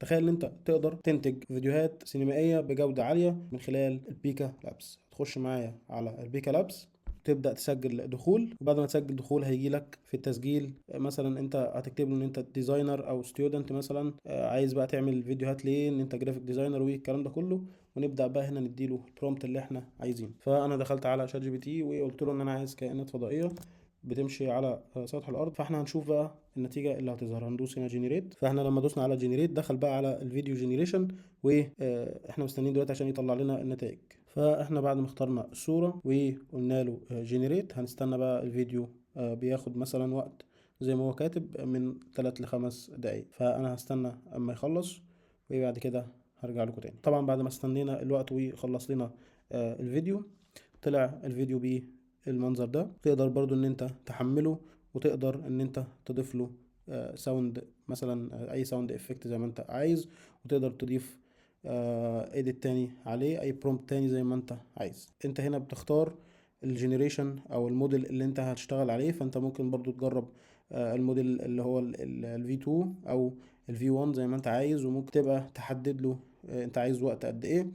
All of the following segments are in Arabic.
تخيل ان انت تقدر تنتج فيديوهات سينمائيه بجوده عاليه من خلال البيكا لابس. تخش معايا على البيكا لابس، تبدا تسجل دخول، وبعد ما تسجل دخول هيجي لك في التسجيل مثلا انت هتكتب له ان انت ديزاينر او ستودنت مثلا، عايز بقى تعمل فيديوهات ليه، ان انت جرافيك ديزاينر والكلام ده كله. ونبدا بقى هنا نديله البرومبت اللي احنا عايزينه. فانا دخلت على شات جي بي تي وقلت له ان انا عايز كائنات فضائيه بتمشي على سطح الارض. فاحنا هنشوف بقى النتيجه اللي هتظهر. هندوس هنا جينيريت. فاحنا لما دوسنا على جينيريت دخل بقى على الفيديو جينيريشن، واحنا مستنيين دلوقتي عشان يطلع لنا النتائج. فاحنا بعد ما اخترنا الصوره وقلنا له جينيريت، هنستنى بقى الفيديو بياخد مثلا وقت زي ما هو كاتب من 3 ل 5 دقايق. فانا هستنى اما يخلص وبعد كده هرجع لكم تاني. طبعا بعد ما استنينا الوقت وخلص لنا الفيديو، طلع الفيديو بالمنظر ده. تقدر برضو ان انت تحمله، وتقدر ان انت تضيف له ساوند مثلا، اي ساوند افكت زي ما انت عايز، وتقدر تضيف ايديت تاني عليه، اي برومبت تاني زي ما انت عايز. انت هنا بتختار الجنريشن او الموديل اللي انت هتشتغل عليه. فانت ممكن برضو تجرب الموديل اللي هو ال V2 او ال V1 زي ما انت عايز، وممكن تبقى تحدد له انت عايز وقت قد ايه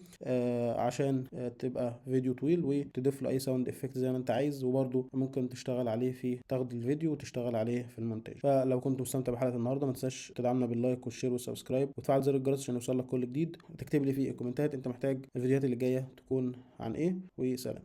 عشان تبقى فيديو طويل، وتضيف له اي ساوند افكت زي ما انت عايز. وبرضو ممكن تشتغل عليه في تاخد الفيديو وتشتغل عليه في المونتاج. فلو كنت مستمتع بحلقة النهارده، ما تنساش تدعمنا باللايك والشير والسبسكرايب وتفعل زر الجرس عشان يوصلك كل جديد، وتكتب لي في الكومنتات انت محتاج الفيديوهات اللي جايه تكون عن ايه. وسلام.